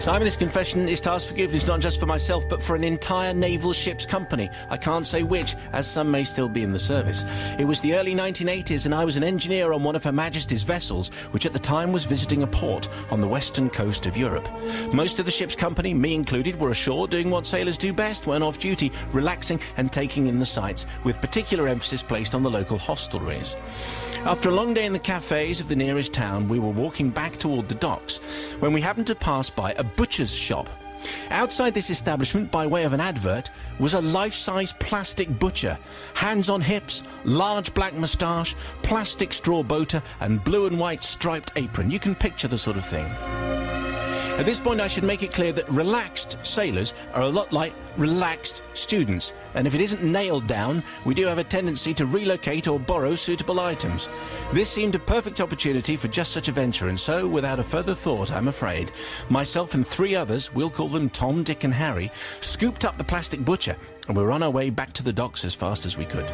Simon, this confession is to ask forgiveness not just for myself, but for an entire naval ship's company. I can't say which, as some may still be in the service. It was the early 1980s, and I was an engineer on one of Her Majesty's vessels, which at the time was visiting a port on the western coast of Europe. Most of the ship's company, me included, were ashore doing what sailors do best when off duty, relaxing and taking in the sights, with particular emphasis placed on the local hostelries. After a long day in the cafes of the nearest town, we were walking back toward the docks when we happened to pass by a butcher's shop. Outside this establishment, by way of an advert, was a life-size plastic butcher. Hands on hips, large black moustache, plastic straw boater and blue and white striped apron. You can picture the sort of thing. At this point, I should make it clear that relaxed sailors are a lot like relaxed students, and if it isn't nailed down, we do have a tendency to relocate or borrow suitable items. This seemed a perfect opportunity for just such a venture, and so, without a further thought, I'm afraid, myself and 3 others, we'll call them Tom, Dick and Harry, scooped up the plastic butcher, and we were on our way back to the docks as fast as we could.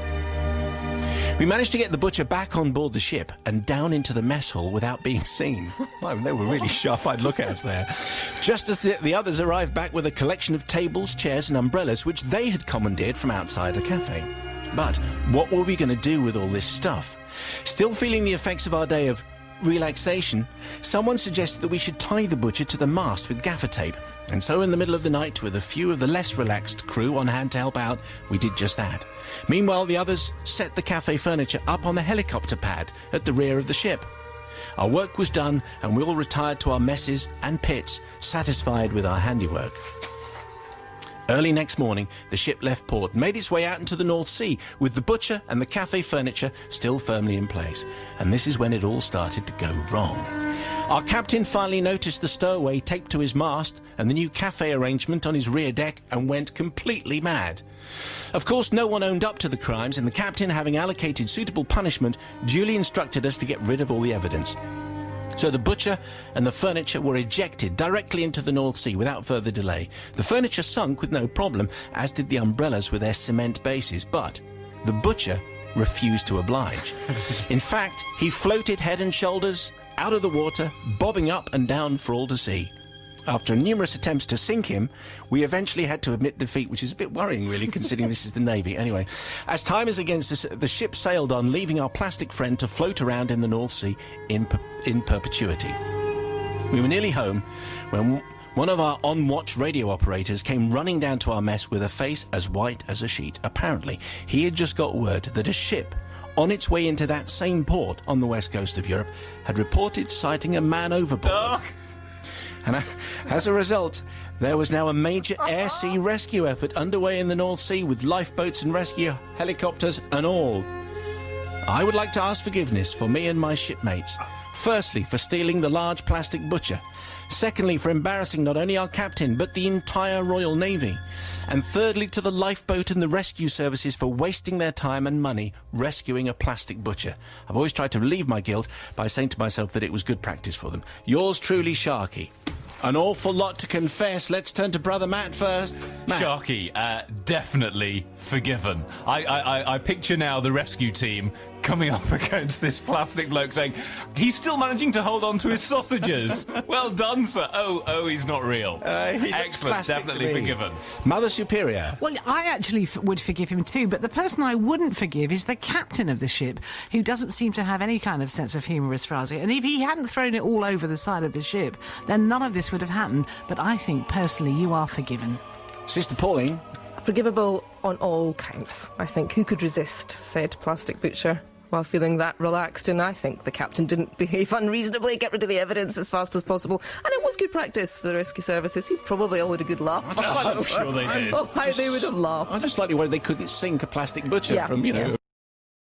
We managed to get the butcher back on board the ship and down into the mess hall without being seen. They were really sharp-eyed lookouts there. Just as the others arrived back with a collection of tables, chairs and umbrellas which they had commandeered from outside a cafe. But what were we going to do with all this stuff? Still feeling the effects of our day of relaxation, someone suggested that we should tie the butcher to the mast with gaffer tape. And so in the middle of the night, with a few of the less relaxed crew on hand to help out, we did just that. Meanwhile, the others set the cafe furniture up on the helicopter pad at the rear of the ship. Our work was done, and we all retired to our messes and pits, satisfied with our handiwork. Early next morning, the ship left port and made its way out into the North Sea, with the butcher and the cafe furniture still firmly in place. And this is when it all started to go wrong. Our captain finally noticed the stowaway taped to his mast and the new cafe arrangement on his rear deck and went completely mad. Of course, no one owned up to the crimes, and the captain, having allocated suitable punishment, duly instructed us to get rid of all the evidence. So the butcher and the furniture were ejected directly into the North Sea without further delay. The furniture sunk with no problem, as did the umbrellas with their cement bases, but the butcher refused to oblige. In fact, he floated head and shoulders out of the water, bobbing up and down for all to see. After numerous attempts to sink him, we eventually had to admit defeat, which is a bit worrying, really, considering this is the Navy. Anyway, as time is against us, the ship sailed on, leaving our plastic friend to float around in the North Sea in perpetuity. We were nearly home when one of our on-watch radio operators came running down to our mess with a face as white as a sheet. Apparently, he had just got word that a ship on its way into that same port on the west coast of Europe had reported sighting a man overboard. Oh. And as a result, there was now a major air-sea rescue effort underway in the North Sea with lifeboats and rescue helicopters and all. I would like to ask forgiveness for me and my shipmates. Firstly, for stealing the large plastic butcher. Secondly, for embarrassing not only our captain, but the entire Royal Navy. And thirdly, to the lifeboat and the rescue services for wasting their time and money rescuing a plastic butcher. I've always tried to relieve my guilt by saying to myself that it was good practice for them. Yours truly, Sharky. An awful lot to confess. Let's turn to Brother Matt first. Matt. Sharky, definitely forgiven. I picture now the rescue team coming up against this plastic bloke saying, he's still managing to hold on to his sausages. Well done, sir. Oh, he's not real. Excellent, definitely forgiven. Mother Superior. Well, I actually would forgive him too, but the person I wouldn't forgive is the captain of the ship, who doesn't seem to have any kind of sense of humour as far as it. And if he hadn't thrown it all over the side of the ship, then none of this would have happened. But I think, personally, you are forgiven. Sister Pauline. Forgivable on all counts, I think. Who could resist said plastic butcher while feeling that relaxed? And I think the captain didn't behave unreasonably, get rid of the evidence as fast as possible. And it was good practice for the rescue services, who probably all had a good laugh. I'm sure they did. Oh, how they would have laughed. I just slightly worried they couldn't sink a plastic butcher from, a